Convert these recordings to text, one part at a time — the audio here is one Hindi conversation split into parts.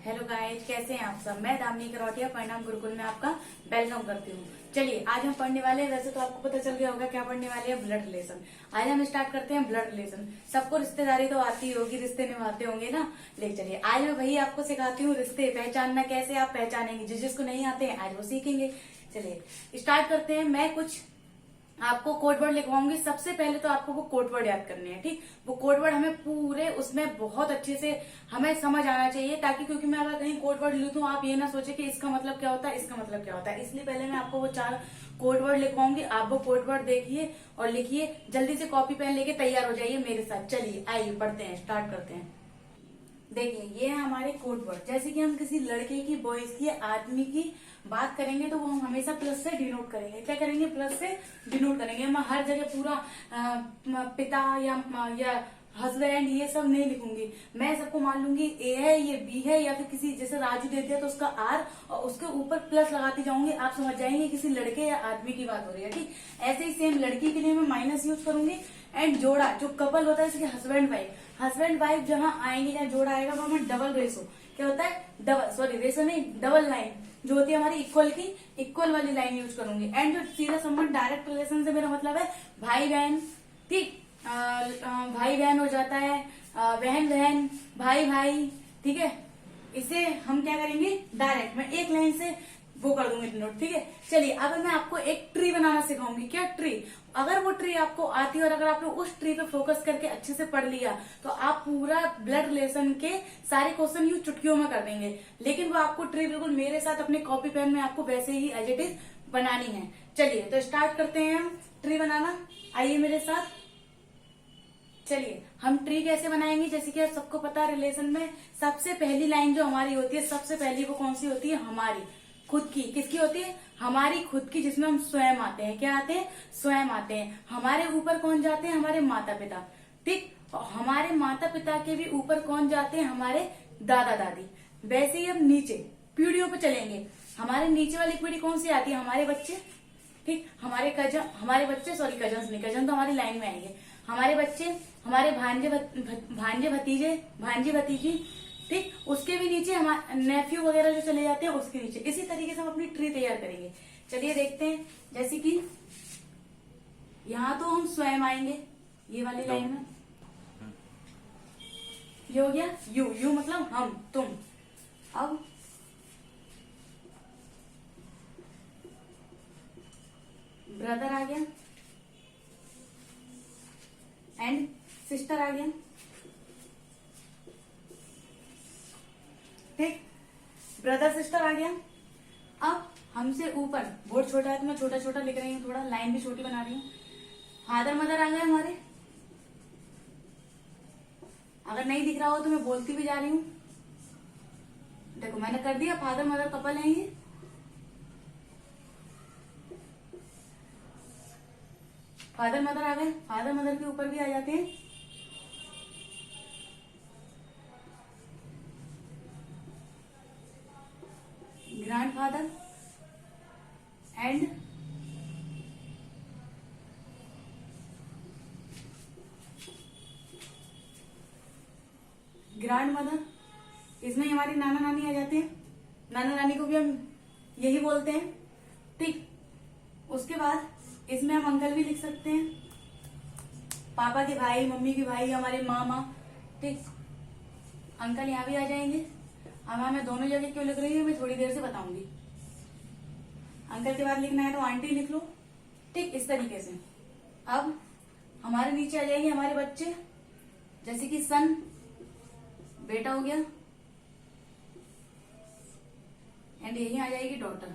हेलो गाइस, कैसे हैं आप सब। मैं दामिनी करौटिया परिणाम गुरुकुल में आपका वेलकम करती हूँ। चलिए आज हम पढ़ने वाले हैं, वैसे तो आपको पता चल गया होगा क्या पढ़ने वाले हैं, ब्लड रिलेशन। आज हम स्टार्ट करते हैं ब्लड रिलेशन। सबको रिश्तेदारी तो आती होगी, रिश्ते निभाते होंगे ना। लेकिन चलिए आज मैं वही आपको सिखाती हूँ, रिश्ते पहचानना कैसे आप पहचानेंगे। जिसको नहीं आते हैं आज वो सीखेंगे। चलिए स्टार्ट करते हैं। मैं कुछ आपको कोड वर्ड लिखवाऊंगी। सबसे पहले तो आपको वो कोड वर्ड याद करने हैं, ठीक। वो कोड वर्ड हमें पूरे उसमें बहुत अच्छे से हमें समझ आना चाहिए, ताकि क्योंकि मैं अगर कहीं कोड वर्ड लिखूं आप ये ना सोचे कि इसका मतलब क्या होता है, इसका मतलब क्या होता है। इसलिए पहले मैं आपको वो 4 कोड वर्ड लिखवाऊंगी। आप वो कोड वर्ड देखिए और लिखिए। जल्दी से कॉपी पेन लेके तैयार हो जाइए मेरे साथ। चलिए आइए पढ़ते हैं, स्टार्ट करते हैं। देखिए ये है हमारे कोड वर्ड। जैसे कि हम किसी लड़के की, बॉयज की, आदमी की बात करेंगे तो वो हम हमेशा प्लस से डिनोट करेंगे। क्या करेंगे? प्लस से डिनोट करेंगे। हम हर जगह पूरा पिता या हस्बैंड ये सब नहीं लिखूंगी। मैं सबको मान लूंगी ए है, ये बी है, या फिर किसी जैसे राजू दे दिया तो उसका आर और उसके ऊपर प्लस लगाती जाऊंगी। आप समझ जाएंगे किसी लड़के या आदमी की बात हो रही है, ठीक। ऐसे ही सेम लड़की के लिए मैं माइनस यूज करूंगी। एंड जोड़ा जो कपल होता है, जैसे हस्बैंड वाइफ जहां आएंगे, जहाँ जोड़ा आएगा वो हमें डबल रेशो। क्या होता है? रेशो नहीं, डबल लाइन जो होती है हमारी इक्वल की, इक्वल वाली लाइन यूज करूंगी। एंड जो सीधा संबंध डायरेक्ट रिलेशन से मेरा मतलब है भाई बहन, ठीक। भाई बहन हो जाता है, बहन बहन, भाई भाई, ठीक है। इसे हम क्या करेंगे? डायरेक्ट मैं एक लाइन से वो कर दूंगी नोट, ठीक है। चलिए अब मैं आपको एक ट्री बनाना सिखाऊंगी। क्या ट्री? अगर वो ट्री आपको आती है और अगर आपने उस ट्री पे फोकस करके अच्छे से पढ़ लिया तो आप पूरा ब्लड रिलेशन के सारे क्वेश्चन यूं चुटकियों में कर देंगे। लेकिन वो आपको ट्री बिल्कुल मेरे साथ अपने कॉपी पेन में आपको वैसे ही एज इट इज बनानी है। चलिए तो स्टार्ट करते हैं हम ट्री बनाना। आइए मेरे साथ। चलिए हम ट्री कैसे बनाएंगे? जैसे कि आप सबको पता है रिलेशन में सबसे पहली लाइन जो हमारी होती है, सबसे पहली वो कौन सी होती है? हमारी खुद की। किसकी होती है? हमारी खुद की, जिसमें हम स्वयं आते हैं। क्या आते हैं? स्वयं आते हैं। हमारे ऊपर कौन जाते हैं? हमारे माता पिता, ठीक। और हमारे माता पिता के भी ऊपर कौन जाते हैं? हमारे दादा दादी। वैसे ही हम नीचे पीढ़ियों पे चलेंगे। हमारे नीचे वाली पीढ़ी कौन सी आती है? हमारे बच्चे, ठीक। हमारे बच्चे, सॉरी कजन्स नहीं, कजन तो हमारी लाइन में आएंगे। हमारे बच्चे, हमारे भांजे भतीजे, भांजी भतीजी, ठीक। उसके भी नीचे हमारे नेफ्यू वगैरह जो चले जाते हैं उसके नीचे। इसी तरीके से हम अपनी ट्री तैयार करेंगे। चलिए देखते हैं। जैसे कि यहाँ तो हम स्वयं आएंगे, ये वाली लाइन में। ये हो गया यू। यू मतलब हम, तुम। अब ब्रदर आ गया एंड सिस्टर आ गया, ठीक। ब्रदर सिस्टर आ गया। अब हमसे ऊपर, बोर्ड छोटा है तो मैं छोटा छोटा लिख रही हूँ, थोड़ा लाइन भी छोटी बना रही हूँ। फादर मदर आ गए हमारे। अगर नहीं दिख रहा हो तो मैं बोलती भी जा रही हूँ। देखो मैंने कर दिया, फादर मदर कपल है ये। फादर मदर आ गए। फादर मदर के ऊपर भी आ जाते हैं ग्रैंडफादर एंड ग्रैंड मदर। इसमें हमारी नाना नानी आ जाते हैं। नाना नानी को भी हम यही बोलते हैं, ठीक। उसके बाद इसमें हम अंकल भी लिख सकते हैं, पापा के भाई, मम्मी के भाई, हमारे मामा, ठीक। अंकल यहाँ भी आ जाएंगे। अब मैं दोनों जगह क्यों लिख रही हूँ मैं थोड़ी देर से बताऊंगी। अंकल के बाद लिखना है तो आंटी लिख लो, ठीक। इस तरीके से अब हमारे नीचे आ जाएंगे हमारे बच्चे। जैसे कि सन, बेटा हो गया, एंड यही आ जाएगी डॉटर।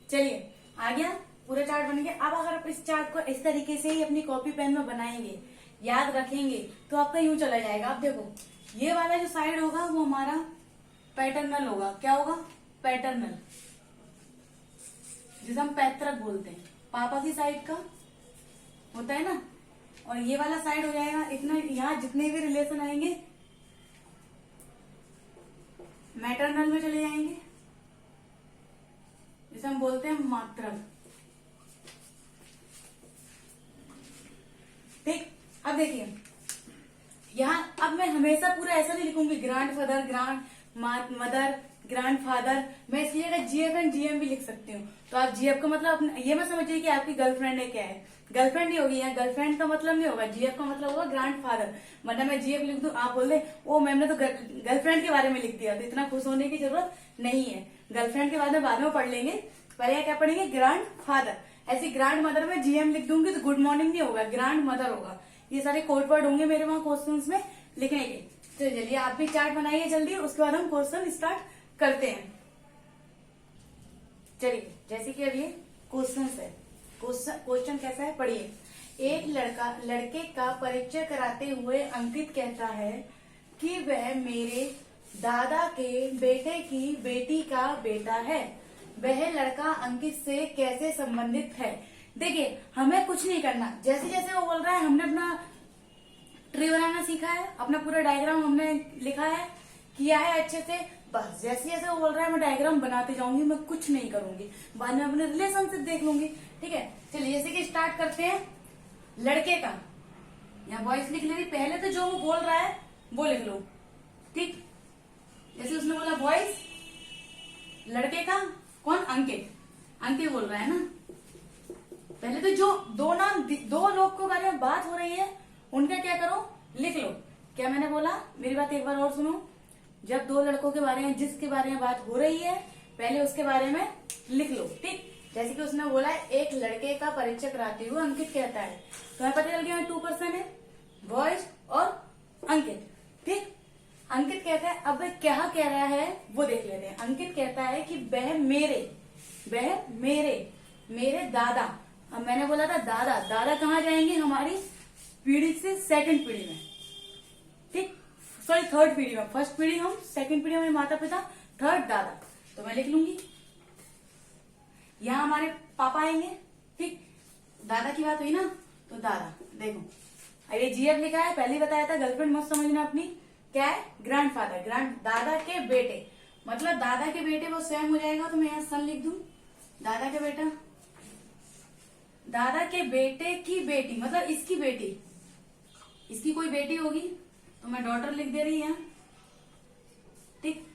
चलिए आ गया, पूरा चार्ट बन गया। अब अगर आप इस चार्ट को इस तरीके से ही अपनी कॉपी पेन में बनाएंगे, याद रखेंगे, तो आपका यूं चला जाएगा। आप देखो ये वाला जो साइड होगा वो हमारा पैटर्नल होगा। क्या होगा? पैटर्नल, जिसे हम पैतृक बोलते हैं। पापा की साइड का होता है ना। और ये वाला साइड हो जाएगा इतना, यहाँ जितने भी रिलेशन आएंगे मैटरनल में चले जाएंगे, जिसे हम बोलते हैं मात्रक, ठीक। अब देखिए यहाँ अब मैं हमेशा पूरा ऐसा नहीं लिखूंगी grand father, grand mother, grand father, मैं इसलिए जीएफ एंड जीएम भी लिख सकती हूँ। तो आप जीएफ का मतलब ये मत समझिए कि आपकी गर्लफ्रेंड है क्या है, गर्लफ्रेंड ही होगी, यहाँ गर्लफ्रेंड का मतलब नहीं होगा, जीएफ का मतलब होगा ग्रांड फादर। मतलब मैं जीएफ लिख दूं, आप बोल दे ओ मैम ने तो गर्लफ्रेंड के बारे में लिख दिया, तो इतना खुश होने की जरूरत नहीं है। गर्लफ्रेंड के बाद में पढ़ लेंगे, पहले क्या पढ़ेंगे ग्रांड फादर। ऐसी ग्रांड मदर में जीएम लिख दूंगी तो गुड मॉर्निंग नहीं होगा, ग्रांड मदर होगा। ये सारे कोड वर्ड होंगे मेरे वहां क्वेश्चंस में लिखने के। तो चलिए आप भी चार्ट बनाइए जल्दी, उसके बाद हम क्वेश्चन स्टार्ट करते हैं। चलिए जैसे कि अब ये क्वेश्चन है, क्वेश्चन कैसा है पढ़िए। एक लड़का लड़के का परिचय कराते हुए अंकित कहता है कि वह मेरे दादा के बेटे की बेटी का बेटा है। वह लड़का अंकित से कैसे संबंधित है? देखिए हमें कुछ नहीं करना, जैसे जैसे वो बोल रहा है हमने अपना ट्री बनाना सीखा है, अपना पूरा डायग्राम हमने लिखा है, किया है अच्छे से। बस जैसे जैसे वो बोल रहा है मैं डायग्राम बनाते जाऊंगी, मैं कुछ नहीं करूंगी, बाद में अपने रिलेशनशिप देख लूंगी। ठीक है चलिए जैसे कि स्टार्ट करते हैं लड़के का। यहाँ वॉइस लिख ले, पहले तो जो वो बोल रहा है वो लिख लो। ठीक जैसे उसने बोला वॉइस लड़के का, कौन? अंकित, अंकित बोल रहा है ना। पहले तो जो दो लोग के बारे में बात हो रही है उनका क्या करो, लिख लो। क्या मैंने बोला, मेरी बात एक बार और सुनो। जब दो लड़कों के बारे में, जिसके बारे में बात हो रही है, पहले उसके बारे में लिख लो। ठीक जैसे कि उसने बोला है एक लड़के का परिचय कराते हुए अंकित कहता है, तो हमें पता चल गया 2 पर्सन है, वॉइस और अंकित। ठीक अंकित कहता है, अब वह क्या कह रहा है वो देख लेते हैं। अंकित कहता है कि वह मेरे दादा, अब मैंने बोला था दादा, दादा कहाँ जाएंगे, हमारी पीढ़ी से सेकंड पीढ़ी में। ठीक सॉरी थर्ड पीढ़ी में, फर्स्ट पीढ़ी हम, सेकंड पीढ़ी हमारे माता पिता, थर्ड दादा। तो मैं लिख लूंगी यहाँ हमारे पापा आएंगे। ठीक दादा की बात हुई ना, तो दादा देखो ये जीएफ लिखा है, पहले ही बताया था, गर्लफ्रेंड मत समझना अपनी। क्या है? ग्रैंड फादर, ग्रैंड दादा के बेटे, मतलब दादा के बेटे वो स्वयं हो जाएगा, तो मैं यहाँ सन लिख दूं। दादा के बेटा, दादा के बेटे की बेटी, मतलब इसकी बेटी, इसकी कोई बेटी होगी तो मैं डॉटर लिख दे रही यहाँ। ठीक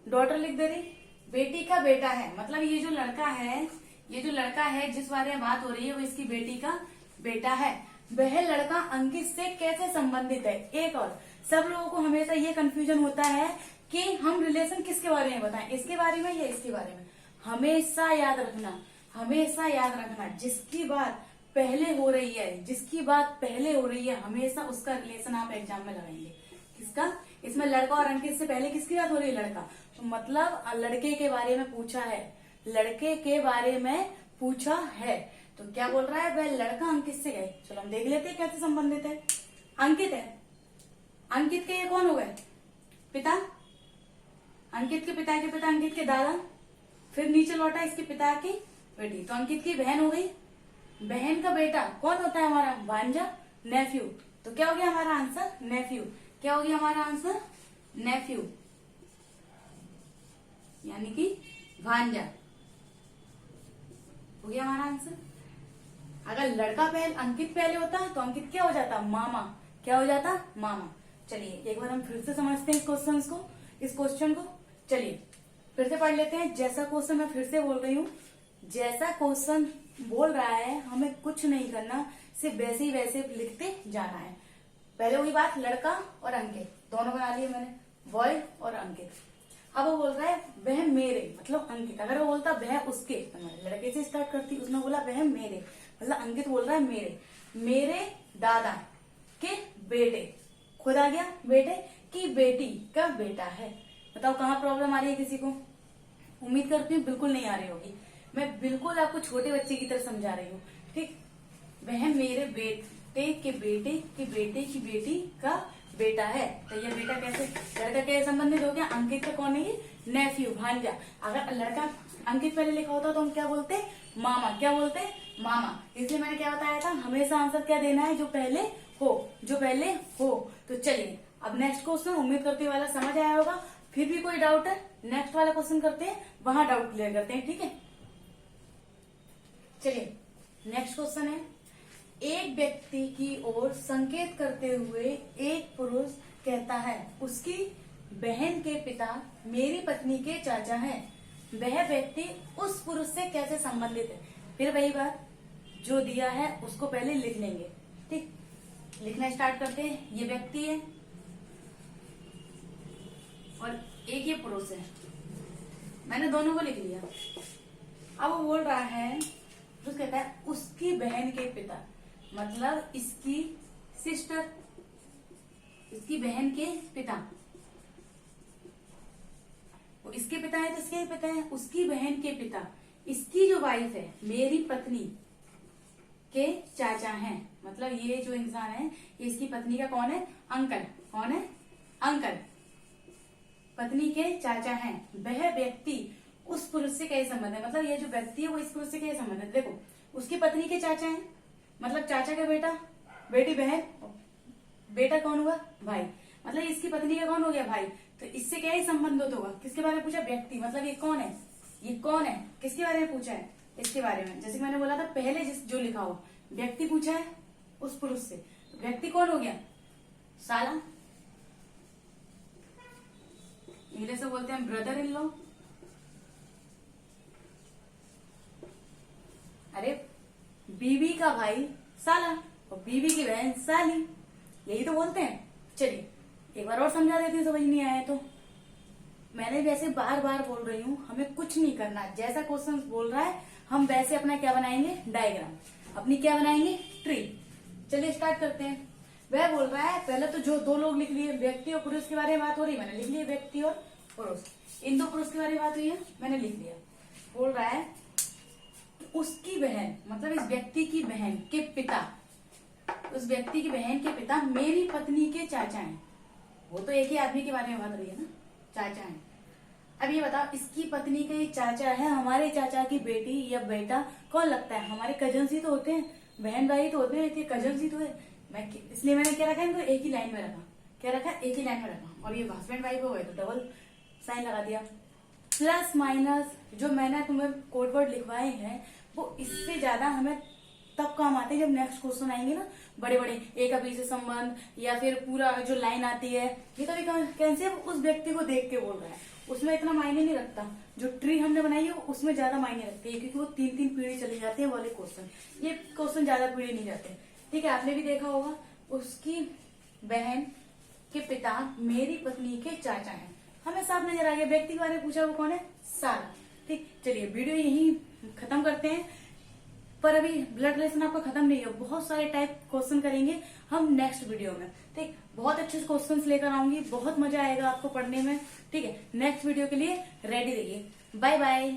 डॉटर लिख दे रही, बेटी का बेटा है, मतलब ये जो लड़का है जिस बारे में बात हो रही है वो इसकी बेटी का बेटा है। वह लड़का अंकित से कैसे संबंधित है? एक और, सब लोगों को हमेशा ये कंफ्यूजन होता है कि हम रिलेशन किसके बारे में बताएं, इसके बारे में या इसके बारे में। हमेशा याद रखना, जिसकी बात पहले हो रही है, हमेशा उसका रिलेशन आप एग्जाम में लगाएंगे। किसका? इसमें लड़का और अंकित से पहले किसकी बात हो रही है? लड़का, तो मतलब लड़के के बारे में पूछा है, तो क्या बोल रहा है? वह लड़का अंकित से है। चलो हम देख लेते हैं कैसे संबंधित है। अंकित है, अंकित के ये कौन हो गए? पिता, अंकित के पिता के पिता अंकित के दादा, फिर नीचे लौटा इसके पिता की बेटी, तो अंकित की बहन हो गई। बहन का बेटा कौन होता है? हमारा भांजा, नेफ्यू। तो क्या हो गया हमारा आंसर? नेफ्यू। क्या हो गया हमारा आंसर? नेफ्यू, यानी कि भांजा हो गया हमारा आंसर। अगर लड़का पहले, अंकित पहले होता तो अंकित क्या हो जाता? मामा। क्या हो जाता? मामा। चलिए एक बार हम फिर से समझते हैं इस क्वेश्चन को। चलिए फिर से पढ़ लेते हैं। जैसा क्वेश्चन मैं फिर से बोल रही हूँ, जैसा क्वेश्चन बोल रहा है हमें कुछ नहीं करना, सिर्फ वैसे ही वैसे लिखते जाना है। पहले वही बात, लड़का और अंकित दोनों बना लिए मैंने, बॉय और अंकित। अब वो बोल रहा है वह मेरे, मतलब अंकित। अगर वो बोलता वह उसके, तो मैं लड़के से स्टार्ट करती, उसने बोला वह मेरे, मतलब अंकित बोल रहा है मेरे दादा के बेटे, खुद आ गया, बेटे की बेटी का बेटा है। बताओ कहाँ प्रॉब्लम आ रही है किसी को? उम्मीद करती हूँ बिल्कुल नहीं आ रही होगी। मैं बिल्कुल आपको छोटे बच्चे की तरह समझा रही हूँ। ठीक वह मेरे बेटे के बेटे की बेटे की बेटी का बेटा है। तो ये बेटा कैसे, लड़का कैसे संबंधित हो गया? अंकित का कौन है ये? नेफ्यू, भांजा। अगर लड़का अंकित पहले लिखा होता तो हम क्या बोलते? मामा। क्या बोलते? मामा। इसलिए मैंने क्या बताया था, हमेशा आंसर क्या देना है? जो पहले हो। तो चलिए अब नेक्स्ट क्वेश्चन, उम्मीद करते वाला समझ आया होगा। फिर भी कोई डाउट है, नेक्स्ट वाला क्वेश्चन करते हैं, वहां डाउट क्लियर करते हैं। ठीक है चलिए नेक्स्ट क्वेश्चन है, एक व्यक्ति की ओर संकेत करते हुए एक पुरुष कहता है, उसकी बहन के पिता मेरी पत्नी के चाचा हैं। वह व्यक्ति उस पुरुष से कैसे संबंधित है? फिर वही बात, जो दिया है उसको पहले लिख लेंगे। ठीक, लिखना स्टार्ट करते हैं। ये व्यक्ति है और एक ये पुरुष है। मैंने दोनों को लिख लिया। अब वो बोल रहा है, तो कहता है उसकी बहन के पिता, मतलब इसकी सिस्टर, इसकी बहन के पिता। वो इसके पिता है तो इसके पिता है, उसकी बहन के पिता, इसकी जो वाइफ है मेरी पत्नी के चाचा हैं। मतलब ये जो इंसान है ये इसकी पत्नी का कौन है? अंकल। कौन है? अंकल। पत्नी के चाचा हैं। वह व्यक्ति उस पुरुष से कैसे संबंध है? मतलब ये जो व्यक्ति है वो इस पुरुष से कैसे संबंध है? देखो, उसकी पत्नी के चाचा हैं, मतलब चाचा का बेटा, बेटी बहन, बेटा कौन हुआ? भाई। मतलब इसकी पत्नी का कौन हो गया? भाई। तो इससे क्या ही संबंध होगा? किसके बारे में पूछा? व्यक्ति। मतलब ये कौन है? ये कौन है? किसके बारे में पूछा है? इसके बारे में। जैसे मैंने बोला था पहले, जो लिखा हो, व्यक्ति पूछा है उस पुरुष से। व्यक्ति कौन हो गया? साला। इंग्लिश में बोलते हैं ब्रदर इन लॉ। अरे बीवी का भाई साला और बीवी की बहन साली, यही तो बोलते हैं। चलिए एक बार और समझा देती हूँ, समझ नहीं आया तो। मैंने वैसे बार बार बोल रही हूँ, हमें कुछ नहीं करना। जैसा क्वेश्चन बोल रहा है हम वैसे अपना क्या बनाएंगे? डायग्राम। अपनी क्या बनाएंगे? ट्री। चलिए स्टार्ट करते हैं। वह बोल रहा है, पहले तो जो दो लोग लिख लिए, व्यक्ति और पुरुष के बारे में बात हो रही है, मैंने लिख लिया व्यक्ति और पुरुष। इन दो पुरुष के बारे में बात हुई है, मैंने लिख लिया। बोल रहा है उसकी बहन, मतलब इस व्यक्ति की बहन के पिता, उस व्यक्ति की बहन के पिता मेरी पत्नी के चाचा हैं। वो तो एक ही आदमी के बारे में बात रही है ना, चाचा हैं। अब ये बताओ, इसकी पत्नी का ये चाचा है, हमारे चाचा की बेटी या बेटा कौन लगता है? हमारे कजन्स ही तो होते हैं, बहन भाई तो होते हैं, कजन्स ही तो है। इसलिए मैंने क्या रखा है, इनको एक ही लाइन में रखा। क्या रखा? एक ही लाइन में रखा। और ये हस्बैंड वाइफ हो गए तो डबल साइन लगा दिया। प्लस माइनस जो मैंने तुम्हें कोड वर्ड लिखवाए हैं वो इससे ज्यादा हमें तब काम आते हैं जब नेक्स्ट क्वेश्चन आएंगे ना, बड़े बड़े एक अभी से संबंध या फिर पूरा जो लाइन आती है। ये कभी कैसे उस व्यक्ति को देख के बोल रहा है, उसमें इतना मायने नहीं रखता। जो ट्री हमने बनाई है उसमें ज्यादा मायने रखते हैं, क्योंकि वो 3-3 पीढ़ी चली जाती है वाले क्वेश्चन। ये क्वेश्चन ज्यादा पीढ़ी नहीं जाते। ठीक है, आपने भी देखा होगा, उसकी बहन के पिता मेरी पत्नी के चाचा हैं। हमें साफ नजर आ गया, व्यक्ति के बारे में पूछा, वो कौन है? साला। ठीक, चलिए वीडियो यही खत्म करते हैं। पर अभी ब्लड रिलेशन आपका खत्म नहीं है, बहुत सारे टाइप क्वेश्चन करेंगे हम नेक्स्ट वीडियो में। ठीक, बहुत अच्छे क्वेश्चंस लेकर आऊंगी, बहुत मजा आएगा आपको पढ़ने में। ठीक है, नेक्स्ट वीडियो के लिए रेडी रहिए। Bye bye.